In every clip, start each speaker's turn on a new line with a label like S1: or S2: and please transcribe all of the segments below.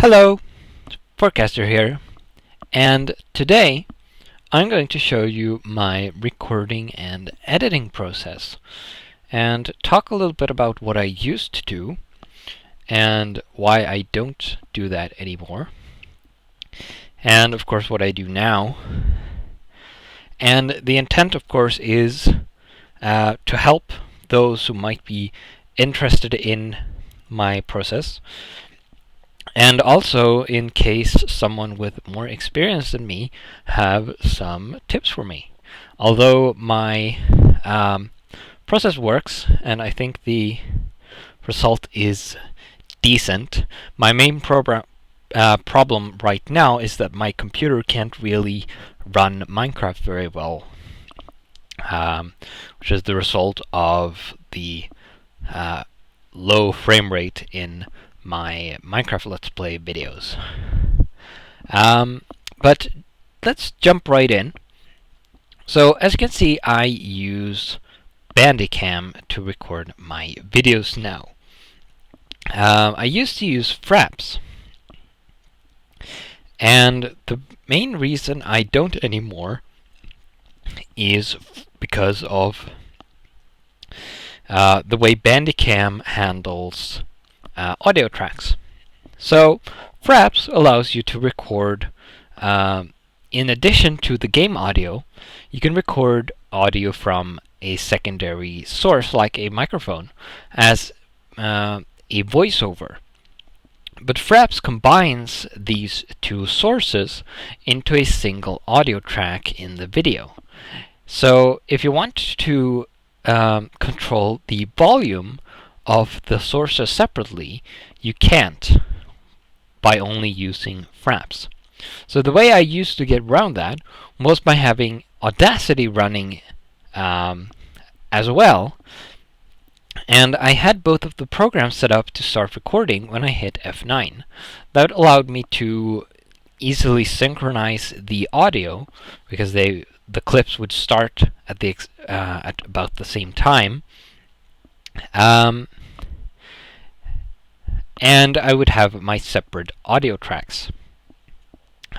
S1: Hello, Forecaster here, and today I'm going to show you my recording and editing process and talk a little bit about what I used to do and why I don't do that anymore, and of course what I do now. And the intent, of course, is to help those who might be interested in my process, and also in case someone with more experience than me have some tips for me. Although my process works and I think the result is decent, my main problem right now is that my computer can't really run Minecraft very well, which is the result of the low frame rate in my Minecraft Let's Play videos. But let's jump right in. So as you can see, I use Bandicam to record my videos now. I used to use Fraps, and the main reason I don't anymore is because of the way Bandicam handles audio tracks. So Fraps allows you to record, in addition to the game audio, you can record audio from a secondary source like a microphone as a voiceover. But Fraps combines these two sources into a single audio track in the video. So if you want to control the volume of the sources separately, you can't by only using Fraps. So the way I used to get around that was by having Audacity running as well, and I had both of the programs set up to start recording when I hit F9. That allowed me to easily synchronize the audio because the clips would start at about the same time. And I would have my separate audio tracks.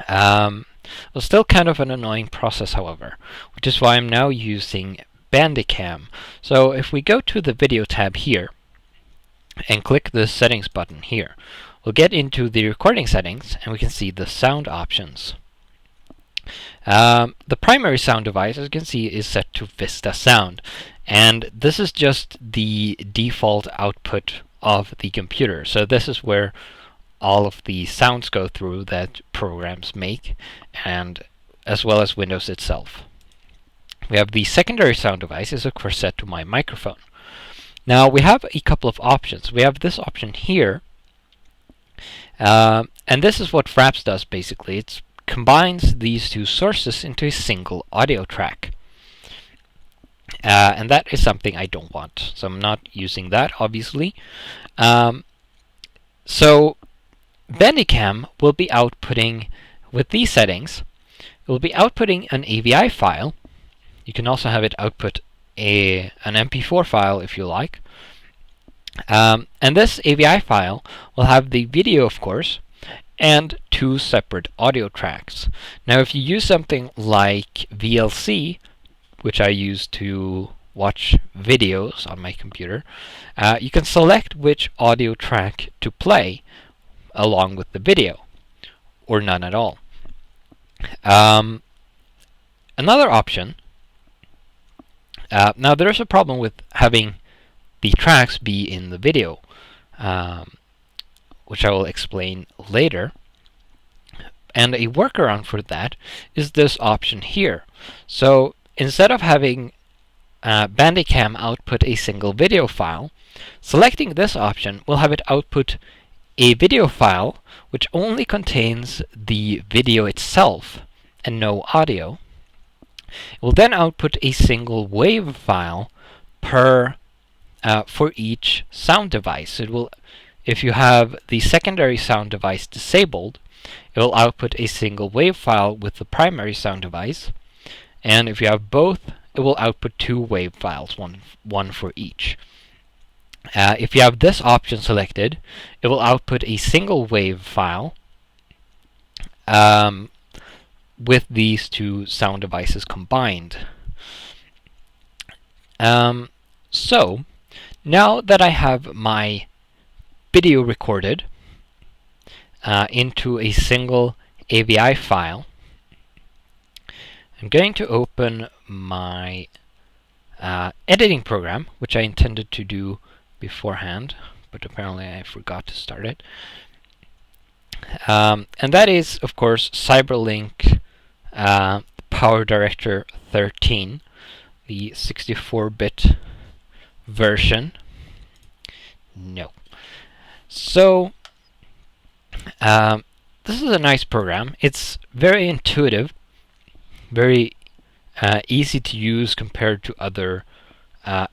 S1: It was still kind of an annoying process, however, which is why I'm now using Bandicam. So if we go to the video tab here and click the settings button here, we'll get into the recording settings and we can see the sound options. The primary sound device, as you can see, is set to Vista Sound, and this is just the default output of the computer. So this is where all of the sounds go through that programs make, and as well as Windows itself. We have the secondary sound device is of course set to my microphone. Now we have a couple of options. We have this option here, and this is what Fraps does basically. It combines these two sources into a single audio track. And that is something I don't want, so I'm not using that, obviously. So Bandicam will be outputting, with these settings, it will be outputting an AVI file. You can also have it output an MP4 file if you like. And this AVI file will have the video, of course, and two separate audio tracks. Now if you use something like VLC, which I use to watch videos on my computer, you can select which audio track to play along with the video, or none at all. Another option, now there's a problem with having the tracks be in the video, which I will explain later. And a workaround for that is this option here. So instead of having Bandicam output a single video file, selecting this option will have it output a video file which only contains the video itself and no audio. It will then output a single wave file per for each sound device. It will, if you have the secondary sound device disabled, it will output a single wave file with the primary sound device, and if you have both, it will output two wave files, one for each. if you have this option selected, it will output a single wave file with these two sound devices combined. So now that I have my video recorded into a single AVI file, I'm going to open my editing program, which I intended to do beforehand, but apparently I forgot to start it. And that is, of course, Cyberlink PowerDirector 13, the 64-bit version. No. So, this is a nice program. It's very intuitive, very easy to use compared to other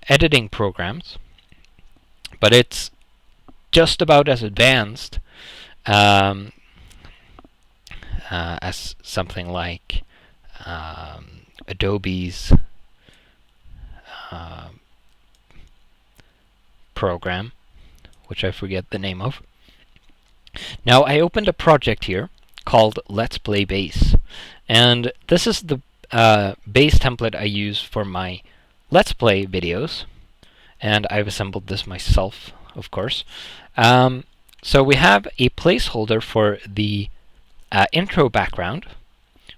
S1: editing programs, but it's just about as advanced as something like Adobe's program, which I forget the name of. Now, I opened a project here called Let's Play Base, and this is the base template I use for my Let's Play videos, and I've assembled this myself, of course. So we have a placeholder for the intro background,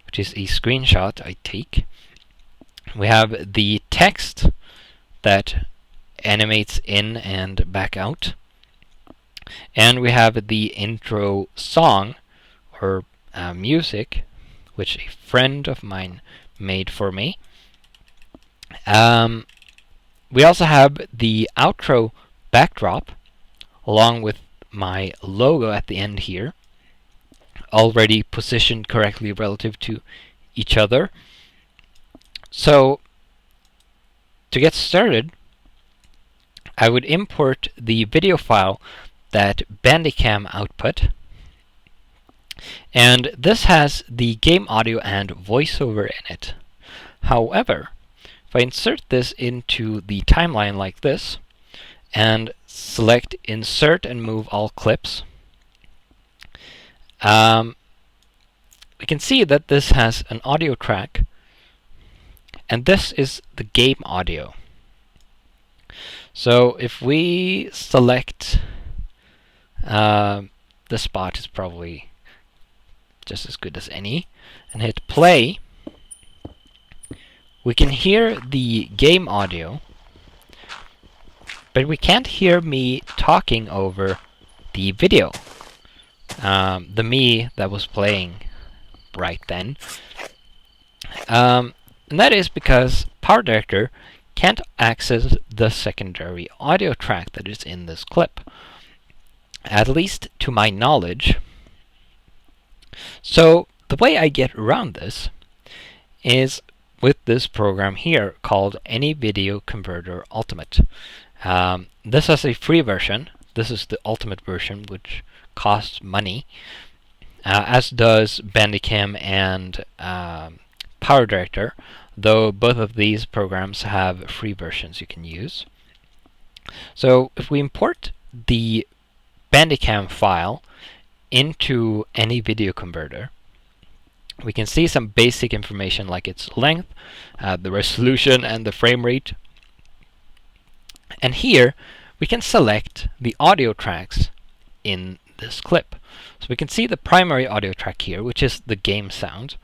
S1: which is a screenshot I take. We have the text that animates in and back out. And we have the intro song, or music, which a friend of mine made for me. We also have the outro backdrop, along with my logo at the end here, already positioned correctly relative to each other. So, to get started, I would import the video file that Bandicam output, and this has the game audio and voiceover in it. However, if I insert this into the timeline like this, and select Insert and Move All Clips, we can see that this has an audio track, and this is the game audio. So if we select this spot is probably just as good as any, and hit play, we can hear the game audio, but we can't hear me talking over the video, the me that was playing right then. And that is because PowerDirector can't access the secondary audio track that is in this clip, at least to my knowledge. So the way I get around this is with this program here called AnyVideo Converter Ultimate. This has a free version. This is the Ultimate version, which costs money, as does Bandicam and PowerDirector, though both of these programs have free versions you can use. So if we import the Bandicam file into AnyVideo Converter, we can see some basic information like its length, the resolution, and the frame rate. And here we can select the audio tracks in this clip. So we can see the primary audio track here, which is the game sound.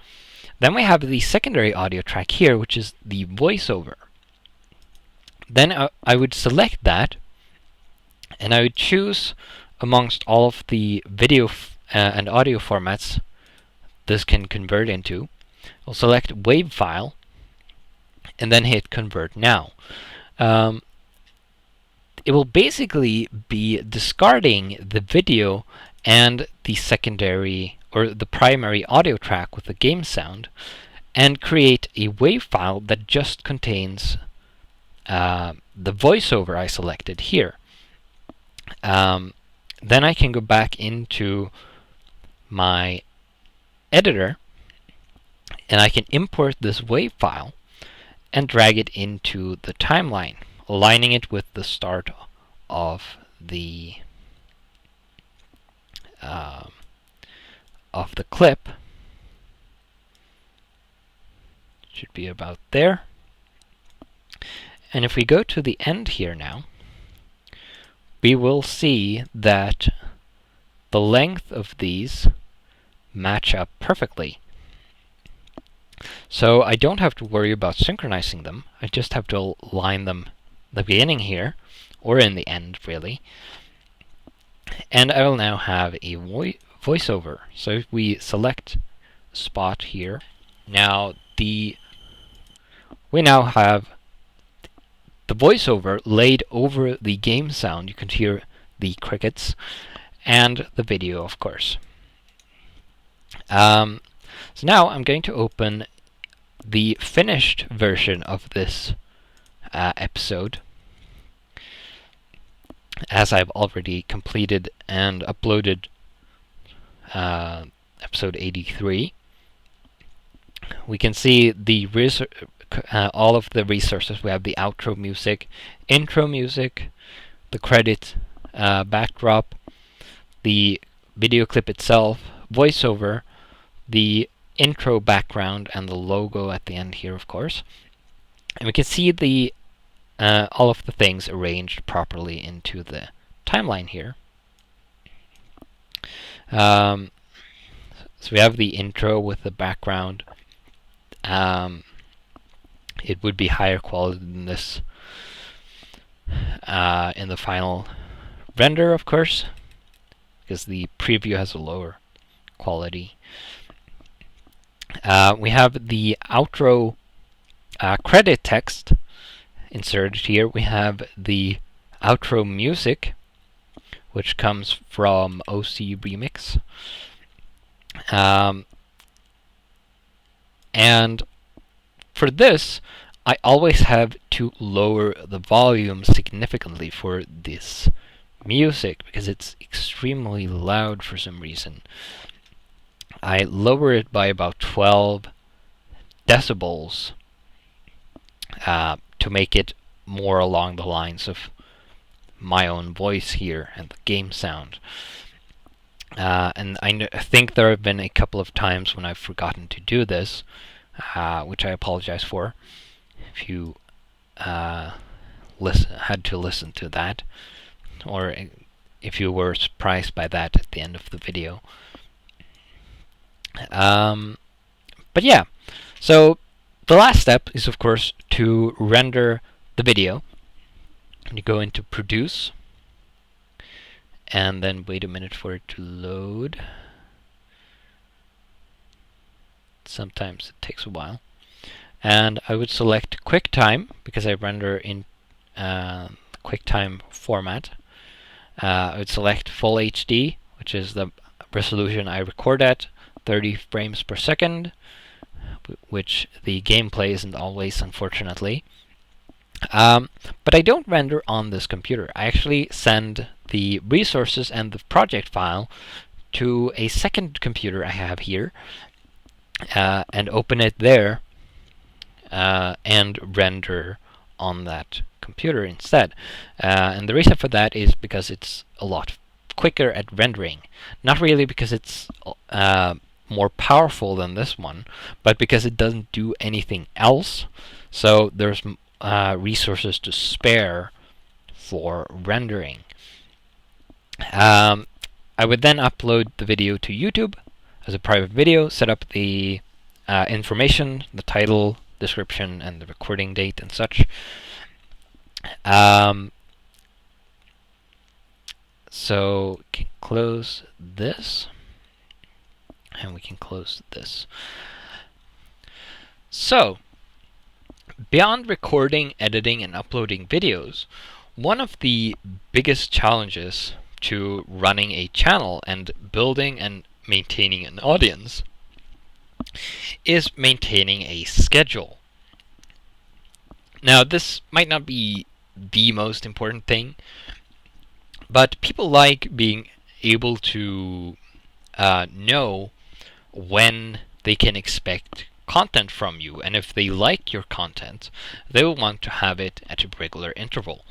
S1: Then we have the secondary audio track here, which is the voiceover. Then I would select that, and I would choose amongst all of the video and audio formats this can convert into. I'll select WAV file, and then hit Convert Now. It will basically be discarding the video and the secondary or the primary audio track with the game sound, and create a WAV file that just contains the voiceover I selected here. Then I can go back into my editor, and I can import this WAV file and drag it into the timeline, aligning it with the start of the uh, clip. Should be about there. And if we go to the end here now, we will see that the length of these match up perfectly. So I don't have to worry about synchronizing them. I just have to line them at the beginning here, or in the end, really. And I will now have a voiceover. So if we select spot here, now we now have the voiceover laid over the game sound. You can hear the crickets and the video, of course. So now I'm going to open the finished version of this episode, as I've already completed and uploaded episode 83. We can see the all of the resources. We have the outro music, intro music, the credit backdrop, the video clip itself, voiceover, the intro background, and the logo at the end here, of course. And we can see the all of the things arranged properly into the timeline here. So we have the intro with the background. It would be higher quality than this in the final render, of course, because the preview has a lower quality. We have the outro credit text inserted here. We have the outro music, which comes from OC Remix. And for this, I always have to lower the volume significantly for this music, because it's extremely loud for some reason. I lower it by about 12 decibels to make it more along the lines of my own voice here and the game sound. And I think there have been a couple of times when I've forgotten to do this, which I apologize for if you had to listen to that, or if you were surprised by that at the end of the video. But yeah, so the last step is, of course, to render the video. And you go into Produce, and then wait a minute for it to load. Sometimes it takes a while. And I would select QuickTime, because I render in QuickTime format. I would select Full HD, which is the resolution I record at, 30 frames per second, which the gameplay isn't always, unfortunately. But I don't render on this computer. I actually send the resources and the project file to a second computer I have here, and open it there, and render on that computer instead. And the reason for that is because it's a lot quicker at rendering. Not really because it's more powerful than this one, but because it doesn't do anything else. So there's resources to spare for rendering. I would then upload the video to YouTube as a private video, set up the information, the title, description, and the recording date and such. So we can close this, and we can close this. So, beyond recording, editing, and uploading videos, one of the biggest challenges to running a channel and building and maintaining an audience is maintaining a schedule. Now, this might not be the most important thing, but people like being able to know when they can expect content from you, and if they like your content, they will want to have it at a regular interval.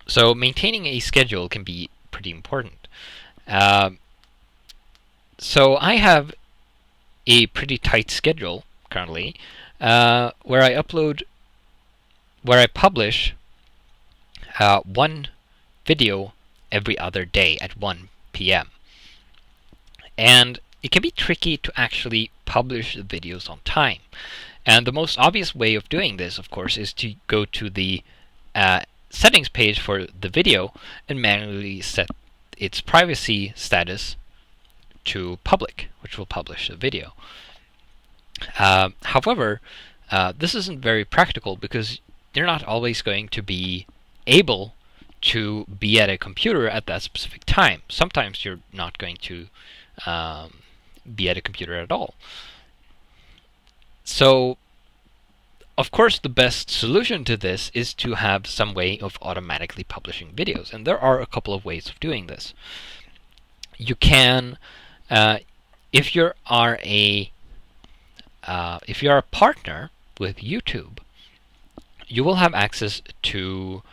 S1: So maintaining a schedule can be pretty important. Uh, so I have a pretty tight schedule currently, where I publish one video every other day at 1 p.m. And it can be tricky to actually publish the videos on time. And the most obvious way of doing this, of course, is to go to the settings page for the video and manually set its privacy status to public, which will publish the video. However, this isn't very practical because you're not always going to be able to be at a computer at that specific time. Sometimes you're not going to be at a computer at all. So, of course, the best solution to this is to have some way of automatically publishing videos, and there are a couple of ways of doing this. You can, if you are a partner with YouTube, you will have access to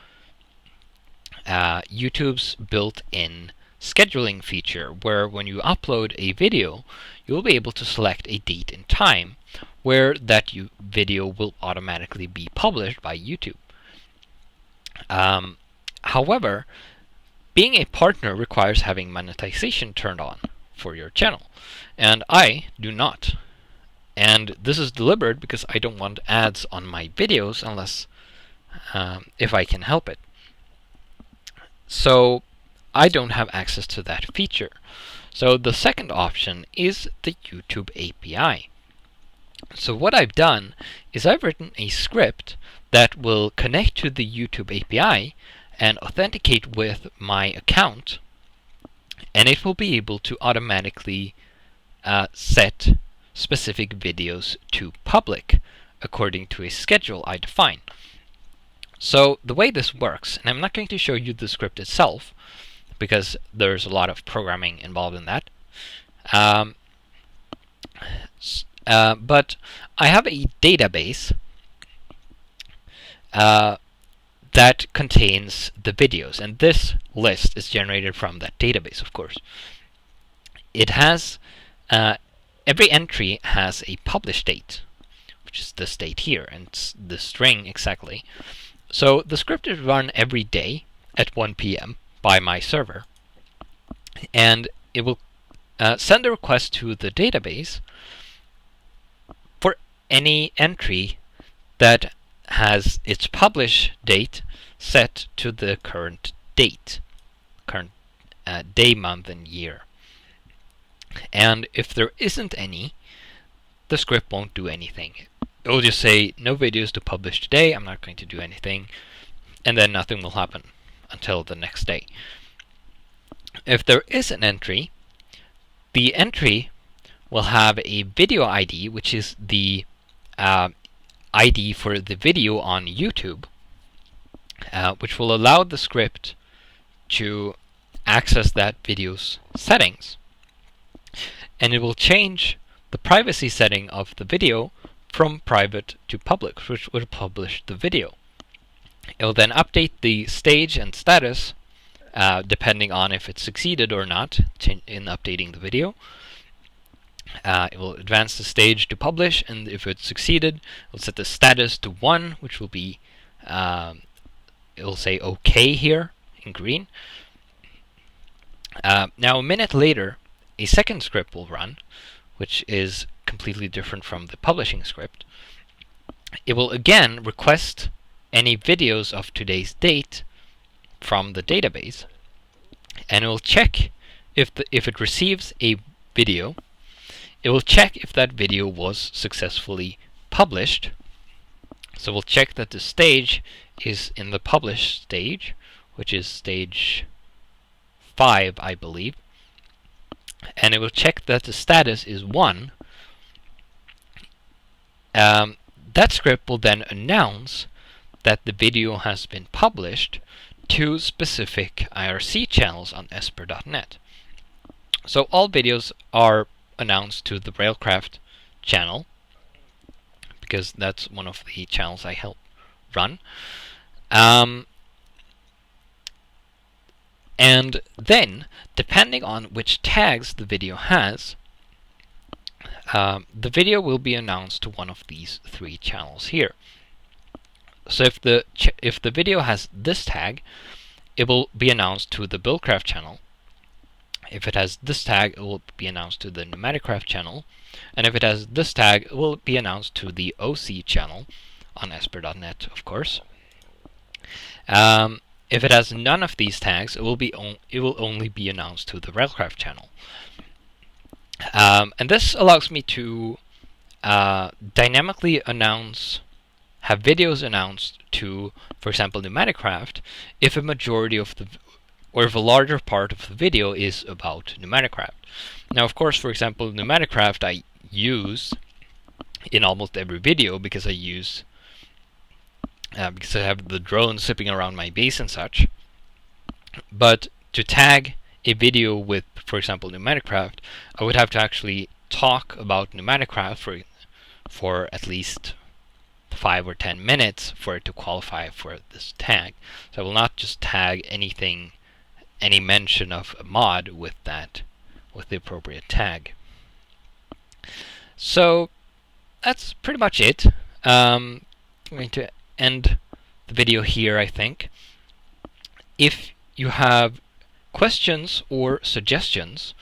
S1: YouTube's built-in scheduling feature, where when you upload a video, you will be able to select a date and time where that video will automatically be published by YouTube. However, being a partner requires having monetization turned on for your channel, and I do not. And this is deliberate because I don't want ads on my videos unless if I can help it. So I don't have access to that feature. So the second option is the YouTube API. So what I've done is I've written a script that will connect to the YouTube API and authenticate with my account, and it will be able to automatically set specific videos to public according to a schedule I define. So the way this works, and I'm not going to show you the script itself because there's a lot of programming involved in that, but I have a database that contains the videos, and this list is generated from that database, of course. It has every entry has a publish date, which is this date here, and the string exactly. So the script is run every day at 1 p.m. by my server, and it will send a request to the database for any entry that has its publish date set to the current date, current day, month, and year. And if there isn't any, the script won't do anything. It will just say, no videos to publish today, I'm not going to do anything, and then nothing will happen until the next day. If there is an entry, the entry will have a video ID, which is the ID for the video on YouTube, which will allow the script to access that video's settings. And it will change the privacy setting of the video from private to public, which will publish the video. It will then update the stage and status depending on if it succeeded or not in updating the video. It will advance the stage to publish, and if it succeeded, it will set the status to 1, which will be, it will say OK here in green. Now a minute later, a second script will run, which is completely different from the publishing script. It will again request any videos of today's date from the database, and it will check if it receives a video. It will check if that video was successfully published. So we'll check that the stage is in the publish stage, which is stage 5, I believe. And it will check that the status is 1. That script will then announce that the video has been published to specific IRC channels on Esper.net. So all videos are announced to the Railcraft channel, because that's one of the channels I help run. And then, depending on which tags the video has, the video will be announced to one of these 3 channels here. So if the video has this tag, it will be announced to the Buildcraft channel. If it has this tag, it will be announced to the Pneumaticraft channel. And if it has this tag, it will be announced to the OC channel on Esper.net, of course. If it has none of these tags, it will only be announced to the Railcraft channel. And this allows me to dynamically have videos announced to, for example, Pneumaticraft, if a majority of or if a larger part of the video is about Pneumaticraft. Now, of course, for example, Pneumaticraft I use in almost every video because I have the drone zipping around my base and such. But to tag a video with, for example, Pneumaticraft, I would have to actually talk about Pneumaticraft for at least 5 or 10 minutes for it to qualify for this tag. So I will not just tag any mention of a mod with the appropriate tag. So that's pretty much it. I'm going to end the video here, I think. If you have questions or suggestions,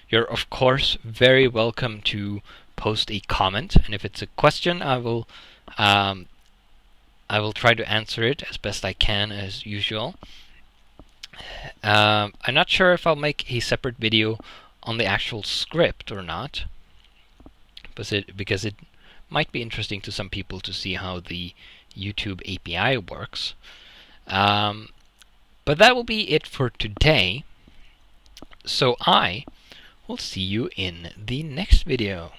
S1: you're of course very welcome to post a comment, and if it's a question, I will try to answer it as best I can, as usual. I'm not sure if I'll make a separate video on the actual script or not, because it might be interesting to some people to see how the YouTube API works. But that will be it for today. So I will see you in the next video.